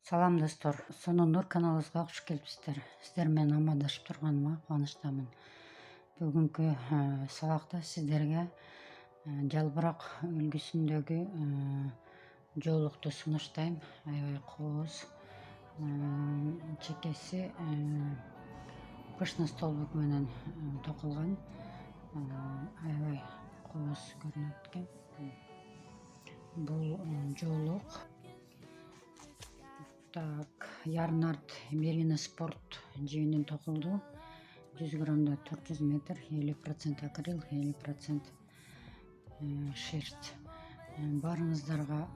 Салам достор, Сонун Нур каналыбызга кош келипсиздер. Сиздер менен амандашып турганыма кубанычтамын. Бүгүнкү сабакта сиздерге жалбырак үлгүсүндөгү жоолукту сунуштайм. Аябай кооз, чекеси пышный столбик менен токулган. Аябай кооз көрүнөт экен. Бул жоолук Ярнард Merino Sport жибинен токулду. 100 граммда 400 метр, 50% акрил, 50% шерсть. Баарыңыздарга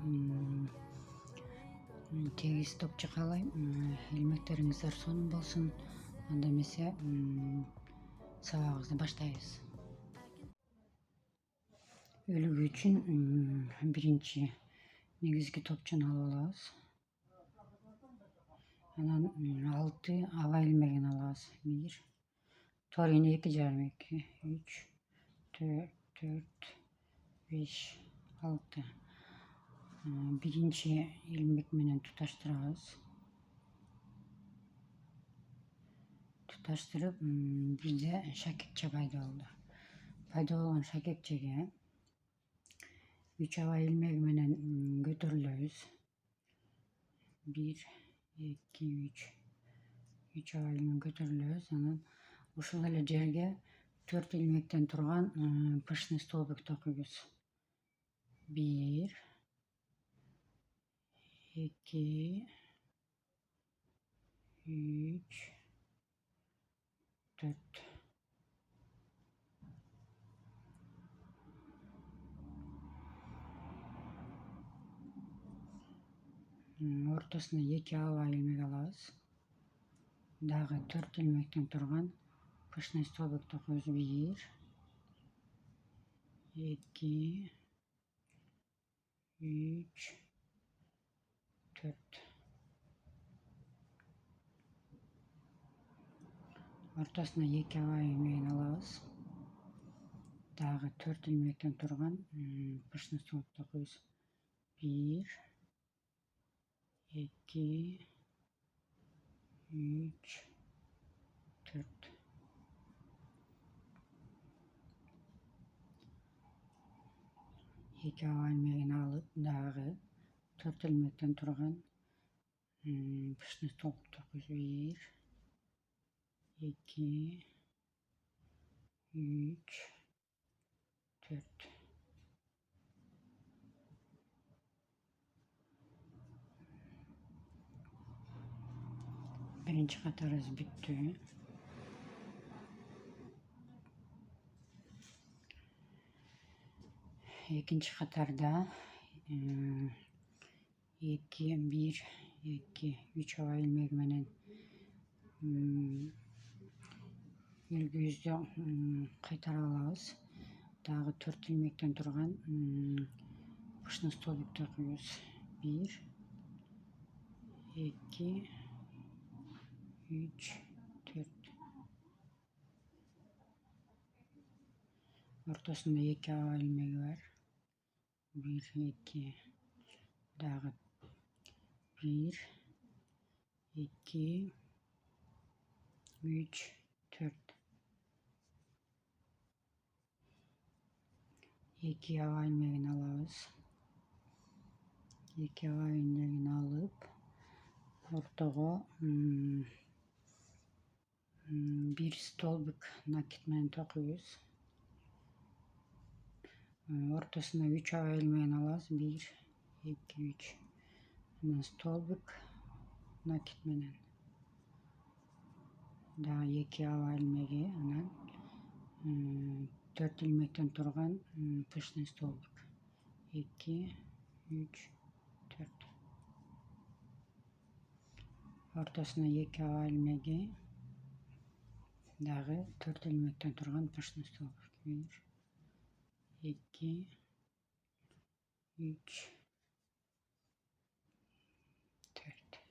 тегиз топ каалайм. Илмектериңиздер сонун болсун. Анда эмесе сабагыбызды баштайбыз. Үлгү үчүн биринчи негизги топчуну алып алабыз. Анан 6 аба илмегин алабыз. 1 Torino 2,5, 3, 4, 5, 6. Биринчи илмек менен туташтырабыз. Туташтырып, бизде шакекче пайда болду. Пайда болгон шакекчеге 3 аба илмеги менен көтөрүлөбүз. 1, 2, 3. 3 аба илмек көтөрүлөбүз. Анан ушул эле жерге 4 илмектен турган пышный столбик токуйбуз. 1, 2, 3, 4. Ортосуна 2 аба илмек алабыз. Дагы 4 илмектен турган пышный столбик токуйбуз. 1, 2, 3, 4. Ортосуна 2 аба илмегин алабыз. Дагы 4 илмектен турган пышный столбик токуйбуз. 1, 2, 3, 4. Эки аба илмегин алып, дагы 4 илмектен турган пышный столбик токуйбуз. 1, 2, 3, 4. Биринчи катарыбыз бүттү. Экинчи катарда 2, 1, 2, 3 аба илмеги менен үлгүбүздү кайтарып алабыз. Дагы 4 илмектен турган пышный столбик токуйбуз. 1, 2, 3, 4. Ортосунда 2 аба илмеги бар. 1, 2. Дагы 1, 2, 3, 4. 2 аба илмегин алабыз. 2 аба илмегин алып, ортого 1 столбик накид менен токуйбуз. Ортосуна 3 аба илмегин алабыз. 1, 2, 3. Анан столбик накид менен. Дагы 2 аба илмеги, анан 4 илмектен турган пышный столбик. 2, 3, 4. Ортосуна 2 аба илмеги, дагы 4 илмектен турган пышный столбик. 1, 2, 3, 4.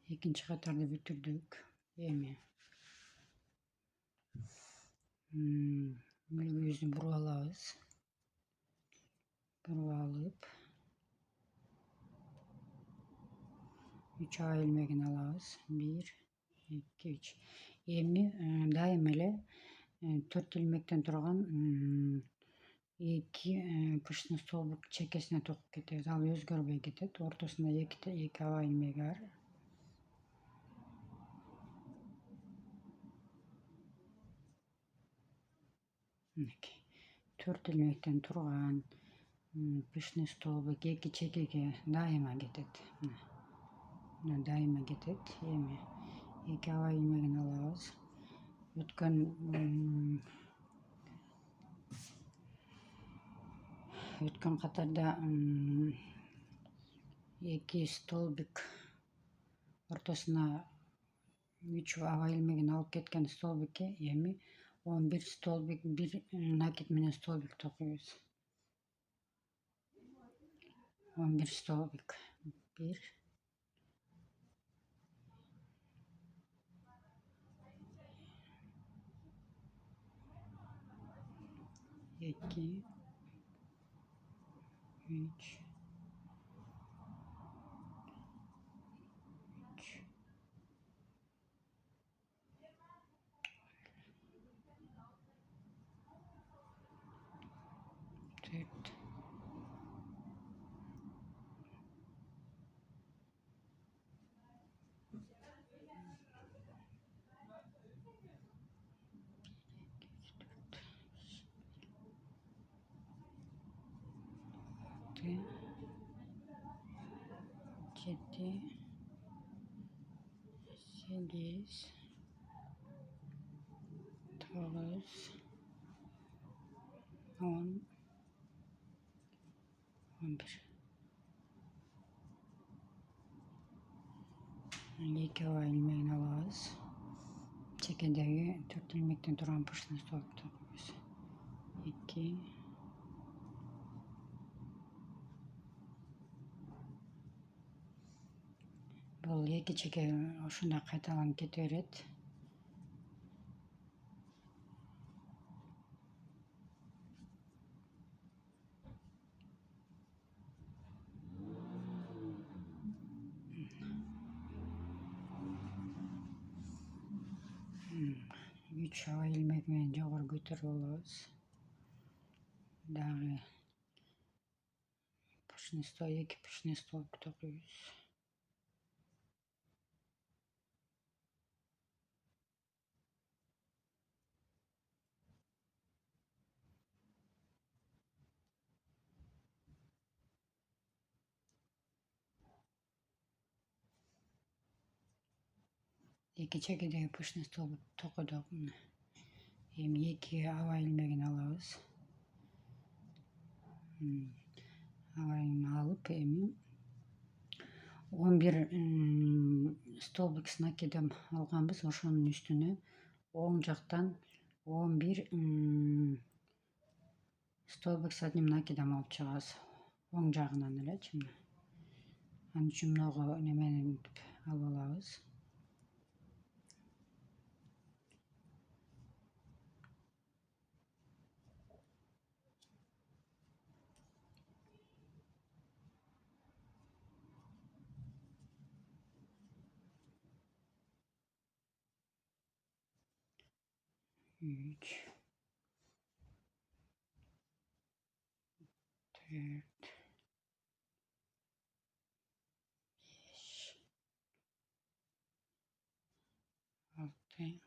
Экинчи катарды бүтүрдүк. Эми үлгүбүздү буруп алабыз. Özgürüp alıp 3 ağa ilmegini alabız. 1, 2, 3. Эми дайым эле 4 илмектен турган 2 пышный столбик чекесине токуп кетебиз. Ал өзгөрбөй кетет. Ортосунда 2 аба илмеги бар. Мынакей. 4 илмектен турган пышный столбик 2 чекеге дайыма кетет. Мына дайыма кетет. Эми 2 аба илмегин алабыз. Өткөн катарда 2 столбик ортосуна 3 аба илмегин алып кеткен столбикке эми 11 столбик 1 накид менен столбик токуйбуз. 11 столбик 1 2 3 4 7 8 9 10 11 2 аба илмегин алабыз. Чекедеги 4 илмектен турган пышный столбик токуйбуз. 2 Бул 2 чеке ушундай кайталанып кете берет. Үч аба илмек менен жогору көтөрүп алабыз. Дагы 2 пышный столбик токуйбуз. Эки чекедеги пышный столбик токудук. Эми 2 аба илмегин алабыз. Абайын алып эми 11 столбик с накидем алганбыз. Ошонун үстүнө оң жактан 11 столбик с одним накидем алып чыгабыз. Оң жагынан элечи. Анын үчүн много немени алып алабыз. Üç, 4, 5, 6, 7,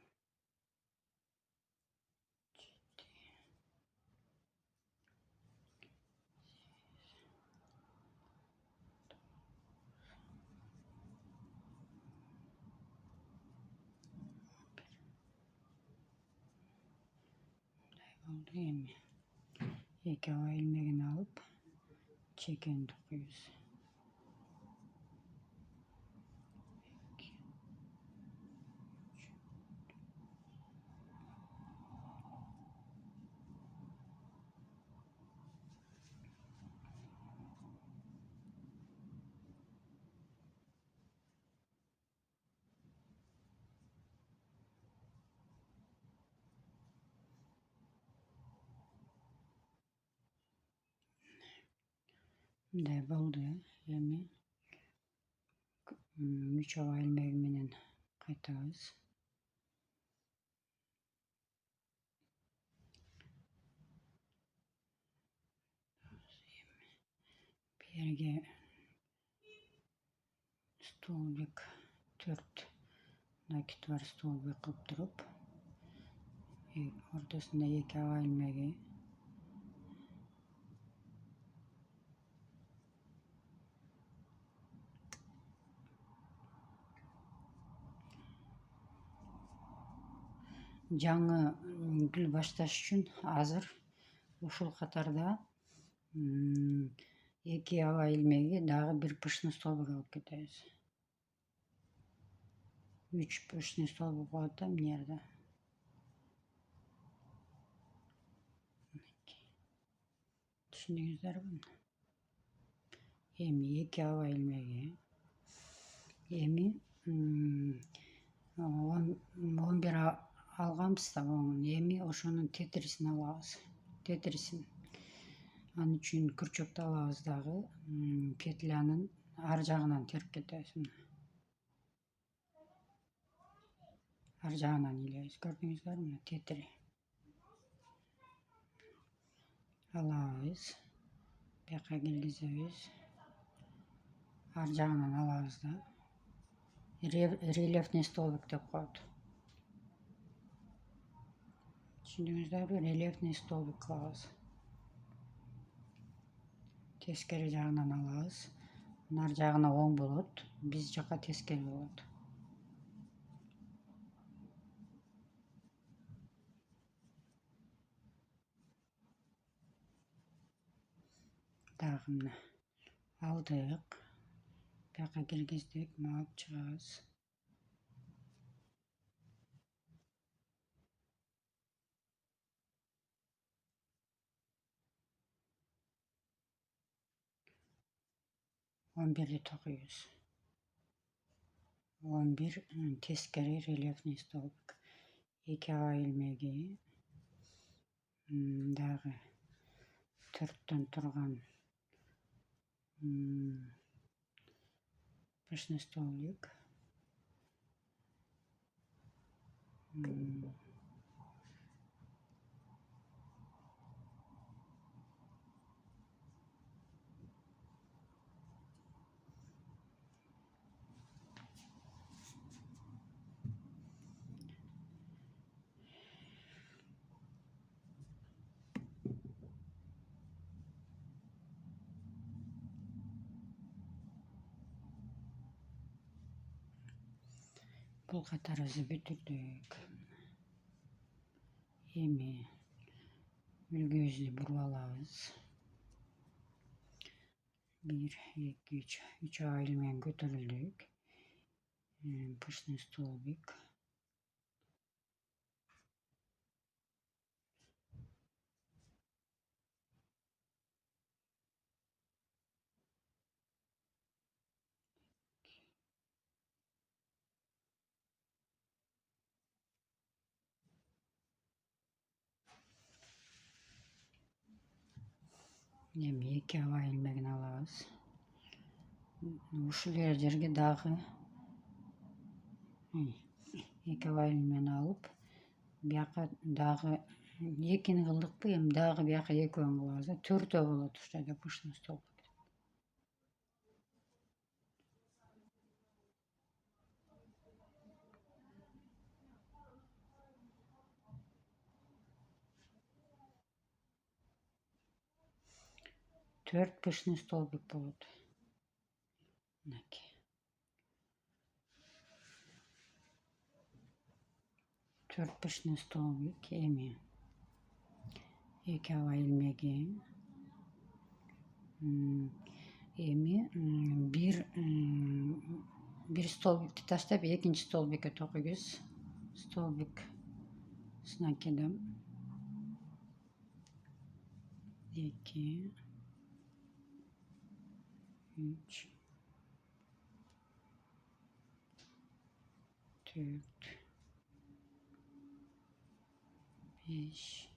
11. Эми 2 аба илмегин алып чекени токуйбуз. Мындай болду. Эми 3 аба илмеги менен кайтабыз. Берге столбик 4 накит бар столбик кылып туруп, ортосунда 2 аба илмеги, жаңы гүл башташ үчүн азыр ушул катарда 2 аба илмеги дагы 1 пышный столбик алып кетебиз. 3 пышный столбик болот да мына жерде. Түшүндүңүздөрбү? Эми 2 аба илмеги, эми 11 алганбыз да, эми ошонун тетрисин алабыз. Тетрисин. Ал үчүн күрчөктү алабыз дагы, петлянын ар жагынан терип кетебиз. Ар жагынан илебиз. Көрдүңүздөрбү? Мына тетри. Алабыз. Бияка киргизебиз. Ар жагынан алабыз да. Рельефный столбик деп коет. Түшүндүңүздөрбү? Рельефный столбик кылабыз. Тескери жагынан алабыз. Нар жагына оң болот, биз жака тескери болот. Дагы мына алдык. Бияка киргиздик, алып чыгабыз. Он бирди токуйбуз. 11 тескери рельефный столбик. 2 аба илмеги, дагы 4төн турган пышный столбик. Бул катарыбызды бүтүрдүк. Эми үлгүбүздү буруп алабыз. 1, 2, 3 аба илмегин көтөрүлдүк. Пышный столбик. Эми 2 аба илмегин алабыз. Ушул жерге дагы 2 аба илмегин алып, бияка дагы 2-ни кылдыкпы, эми дагы бияка 2-өн кылабыз да. 4 болот ушул жерде пышный столбик. 4 пышный столбик болот. Мынакей. 4 пышный столбик. Эми 2 аба илмеги. Эми бир столбикти таштап, экинчи столбикке токуйбуз. Столбик с накидом. 2, 3, 4, 5, 6,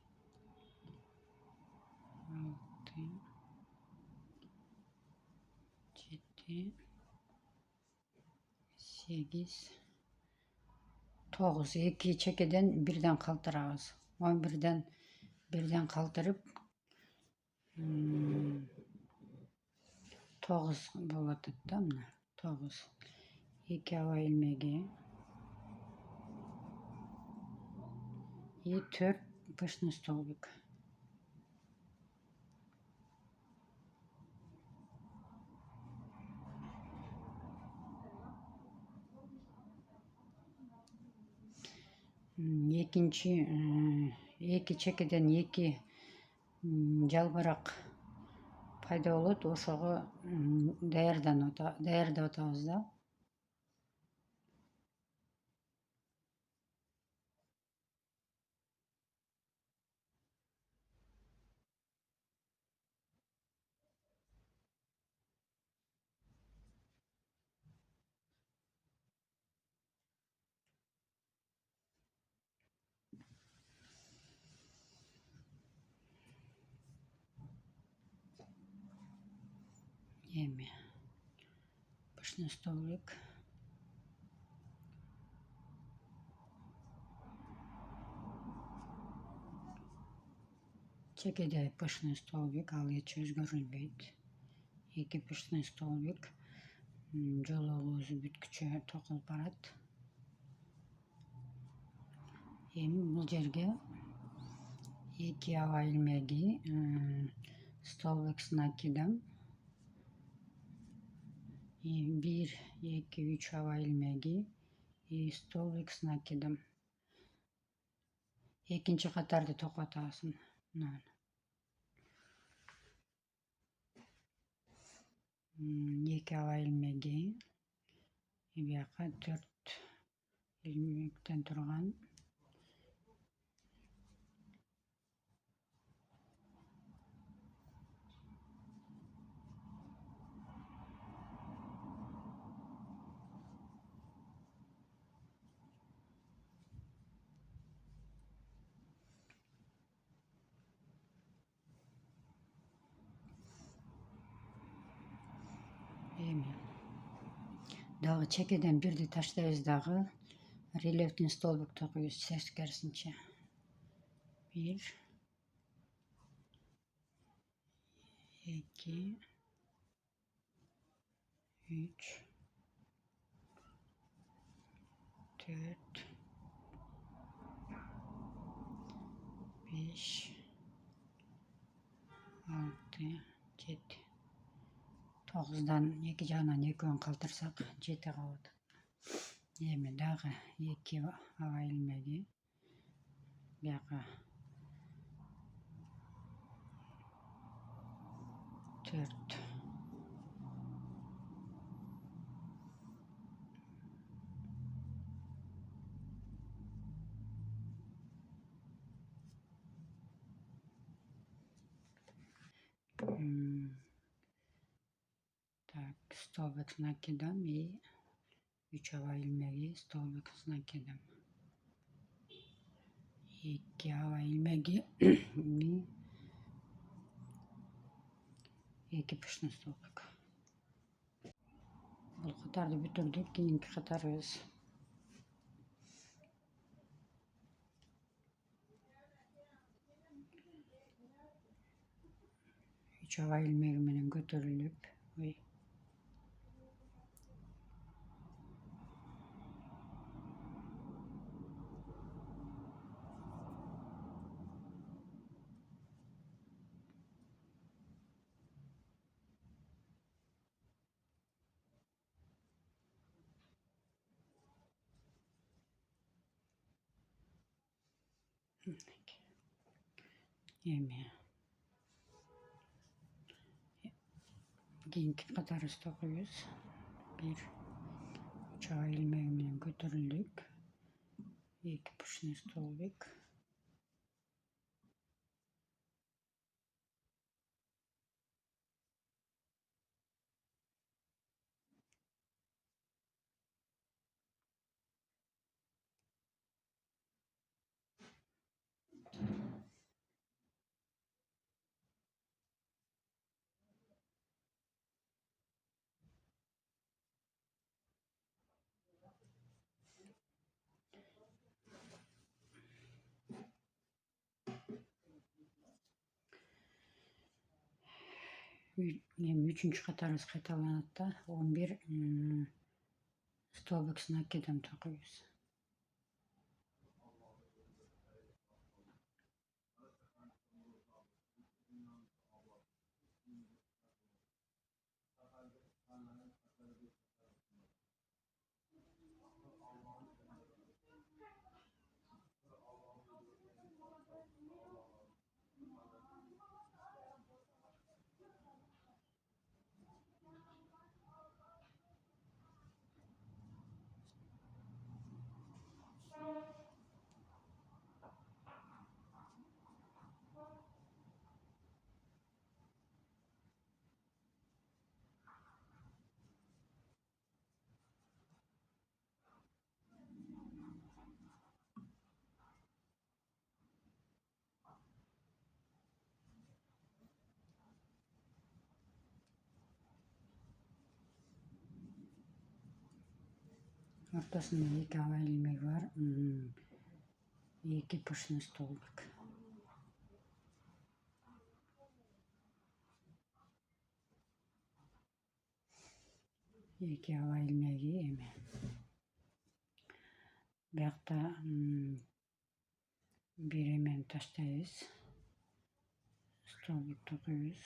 7, 8, 9. 2 çekeden birden kaldırağız. 11'den kaldırıp 9 болады, tamam mı? 9. 2 hava ilmeği. 4 пышный столбик. Екінші екі чекеден екі жалбырақ пайда болады, ошоға даярдап атабыз да. Эми пышный столбик. Чекеде пышный столбик, ал эч өзгөрүлбөйт. 2 пышный столбик. Жолугубуз бүткүчө токулуп барат. Эми бул жерге 2 hava ilmeği, stolbik с накидом. 1, 2, 3 hava ilmeği и stolbik с накидом. Экинчи катарды токотасың. 2 hava ilmeği. Бияка 4 ilmekten турган. Эми дагы чекеден бирди таштайбыз, дагы рельефтин столбик токуйбуз тескерисинче. 1, 2, 3, 4, 5, 6, 7. 9'dan 2 жагынан 2 калтырсак 7 калат. Эми дагы 2 hava ilmeği. Бияка 4. Так, столбик с накидом и 3 hava ilmeği, stolbik с накидом. 2 hava ilmeği и 2 пышный столбик. Бул катарды бүтүрдүк, кийинки катарыбыз. Üç hava ilmeği менен көтөрүлүп, эми кийинки катарыбызды токуйбуз. 1, 3 hava ilmeği менен көтөрүлдүк. 2 пышный столбик. эми 3-катарыбыз кайталанат да. 11 столбик с накидом токуйбуз. Ортосунда 2 аба илмеги бар, 2 пышный столбик. Эки аба илмеги эми. Биякта бир эмени таштайбыз. Столбик токуйбуз.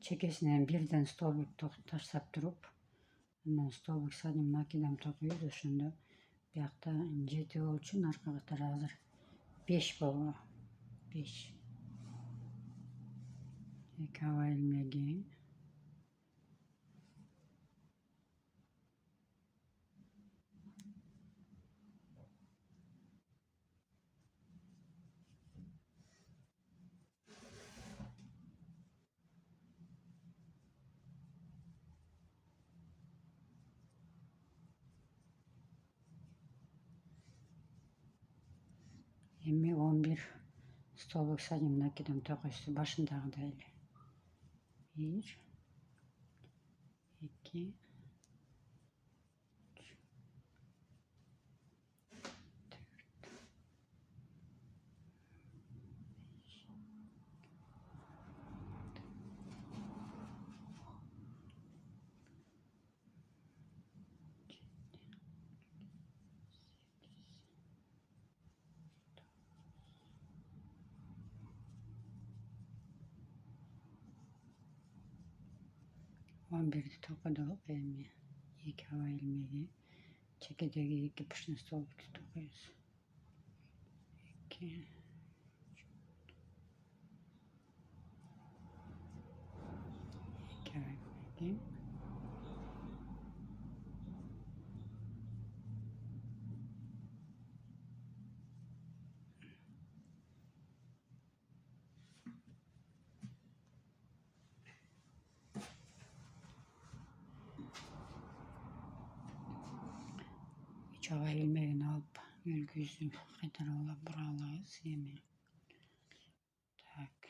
Чекесинен бирден столбик таштап туруп, анан столбик с одним накидом токуйбуз. Ошондо биякта 7 болчу, арка катары азыр 5 болду. 5. 2 аба илмеги. Эми 11 столбик с одним накидом токуйбуз, башындагыдай эле. 1, 2, 11'di tokuduk. Эми 2 аба илмеги, чекедеги 2 пышный столбикти токуйбуз. 2, 2 аба илмеги. Üç aба илмегин алып, өргүзүп кайтара буралабыз эми. Так,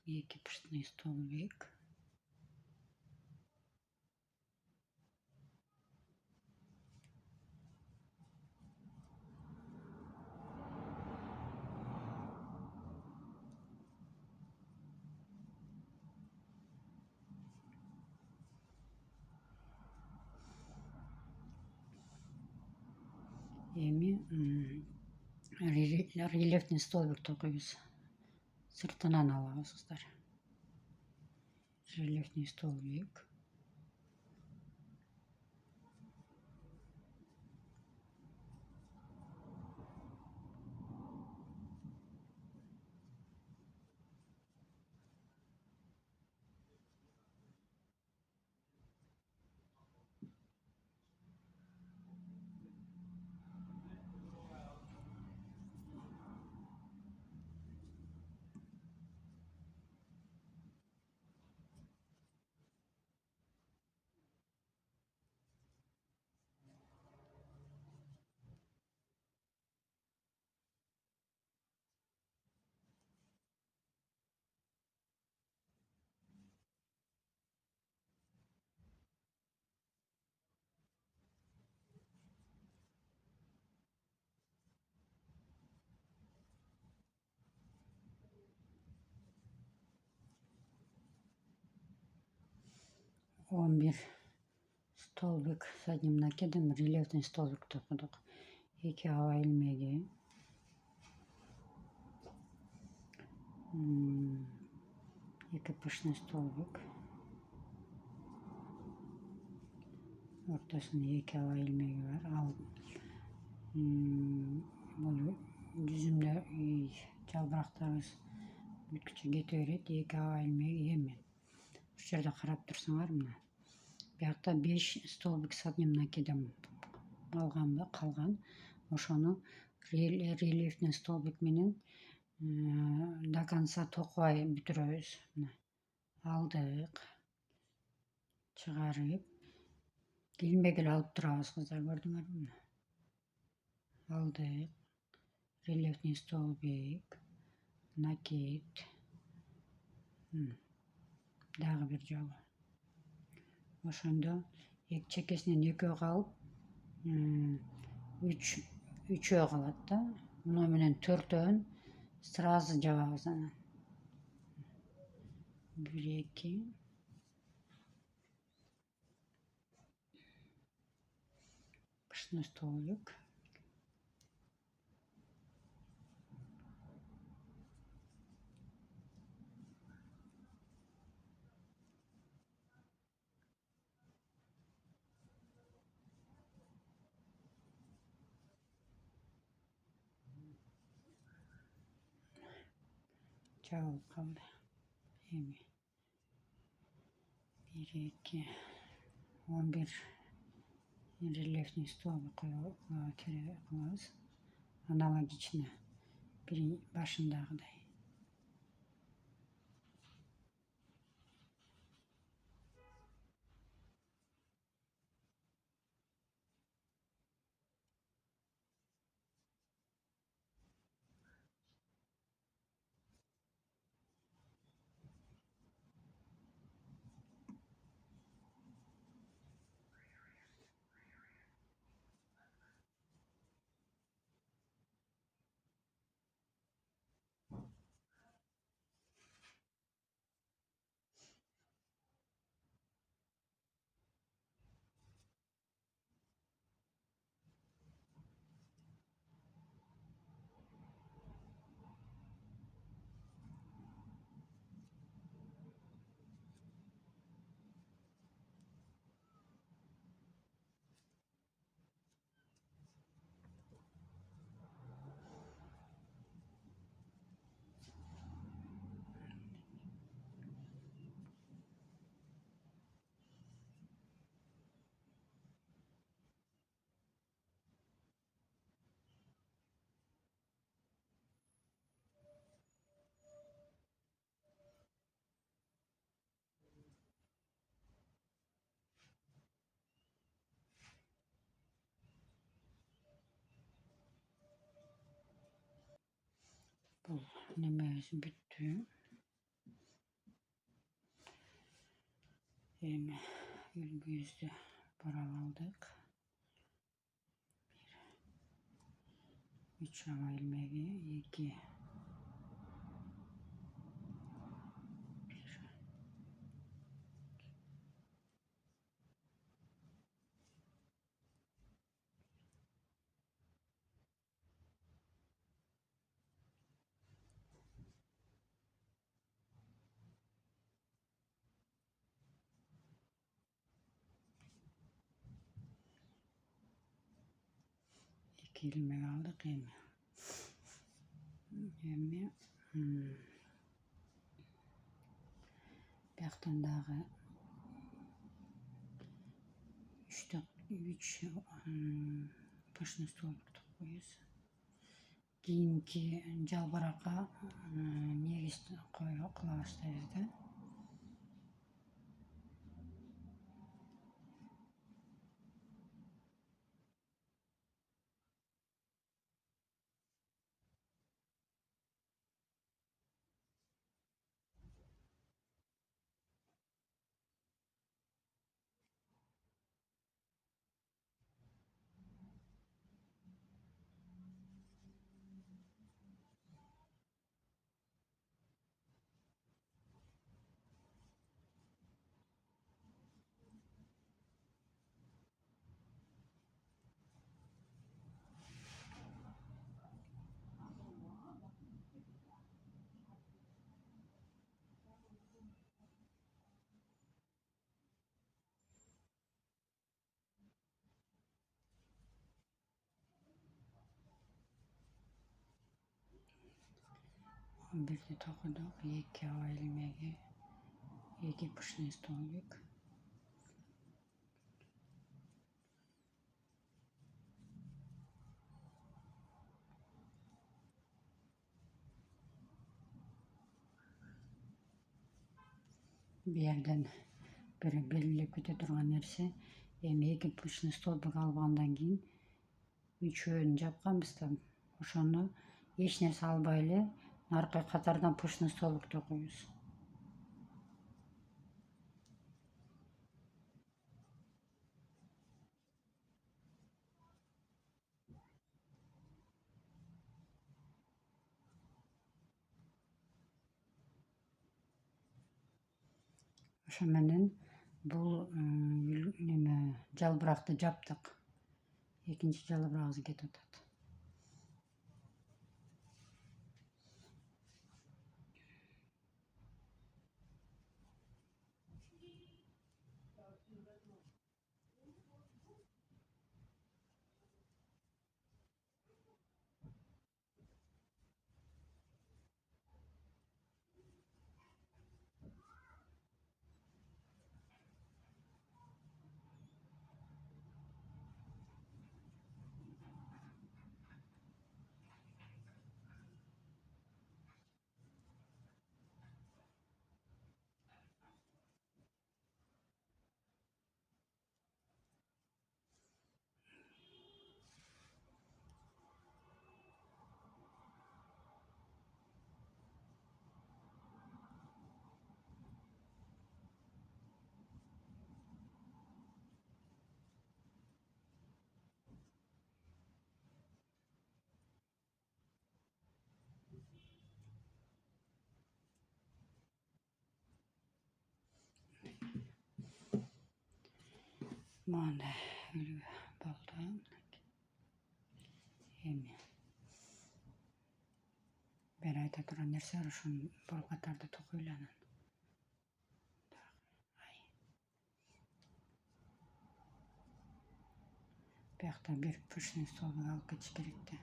2 пышный столбик. Эми рельефный столбик токуйбуз. Сыртынан алабыз кыздар. Рельефный столбик. 11 stolbik задним накидом рельефный столбик токудук. 2 аба илмеги, 2 пышный столбик, ортосунда 2 аба илмеги бар. Ал бул жүзүмдө жалбырактарыбыз бүткүчө кете берет. 2 аба илмеги эми. Ушул жерде карап турсаңар, мына биякта 5 столбик задним накидом калган. Ошону рельефный столбик менен до конца токубай бүтүрөбүз. Мына алдык, чыгарып, илмек эле алып турабыз кыздар, көрдүңөрбү? Алдык, рельефный столбик, накид, дагы бир жолу. Ошондо чекесинен 2 калып, 3 калат да. Муну менен 4 сразу жабабыз анан. 1 2 пышный столбик. Жабылып калды. Эми 1 2 11 рельефный столбик кылабыз. Аналогично бир башындагыдай. Бул немебиз бүттү. Эми үлгүбүздү бурап алдык. 3 аба илмеги, 2 ilmek aldık эми бияктан дагы 3 пышный столбик токпойбуз. Кийинки жалбыракка негиз кыла баштайбыз да. Birde tokuduk. 2 hava ilmegi, 2 pushni stolbik. Bu yerden bir belgilep kete turgan nerse, эми 2 pushni stolbik alганdan keyin üçöөнү жапканбыз да, ошону эч нерсе албай эле наркы катардан pushni stolbik токуйбуз. Ошо менен бул неме жалбыракты жаптык. Экинчи жалбырагыбыз кетип атат. Mana boldu. Эми бери айта турган нерсе ошону бул катарда токуйлу анан. Биякта бир pushni stolbик алып кетиш керек да.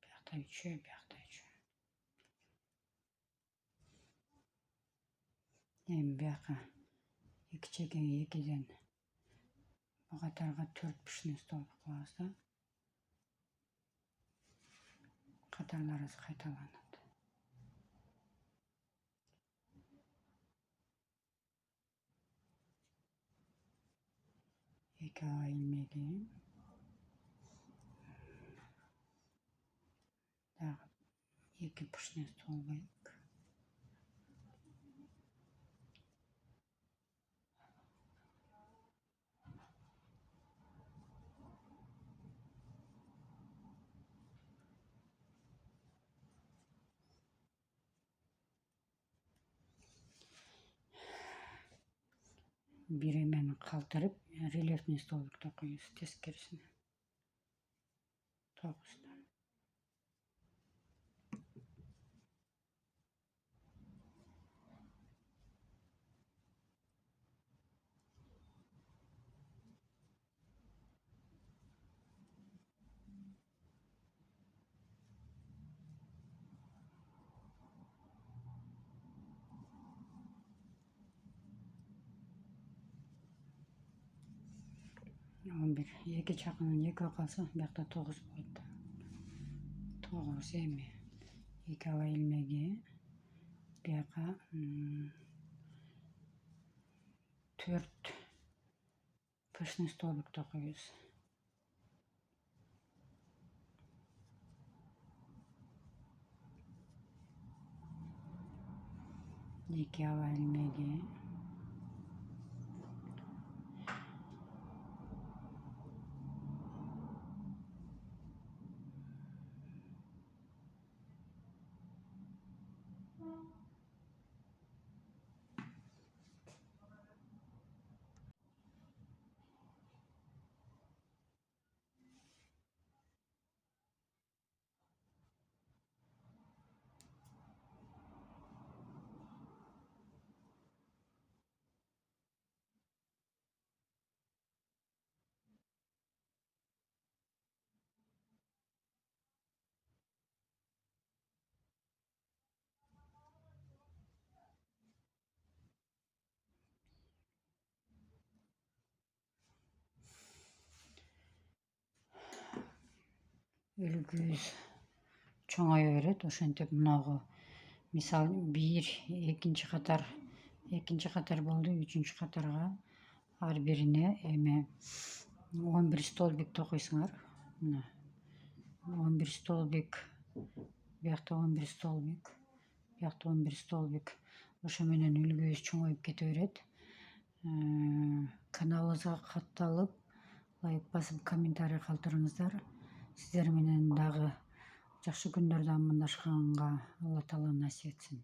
Биякта 3, биякта 3. Эми бияка 2 чекеге 2ден бу катарга 4 pushni stolbik кылабыз да. Катарларыбыз кайталанат. 2 hava ilmegi. Dagы 2 pushni stolbik. Bir emeni kaldırıp reliefni stolbik tokuyuz teskerisine. 9'dan. Bir iki çakının iki kalsa biyakta 9 boyutta. 9 emi. 2 hava ilmegi. Biyaka 4 pushni stolbik tokuyuz. İki hava ilmegi. үлгүбүз чоңая берет. Ошентип мынагы мисалы 1, 2 катар болду, 3 катарга ар бирине эме 11 столбик токуйсуңар. Мына 11 столбик, биякта 11 столбик, биякта 11 столбик. Ошо менен үлгүбүз чоңоюп кете берет. Каналыбызга катталып, лайк басып, комментарий калтырыңыздар. Сиздер менен дагы жакшы күндөрдө амандашканга Алла Таала насип этсин.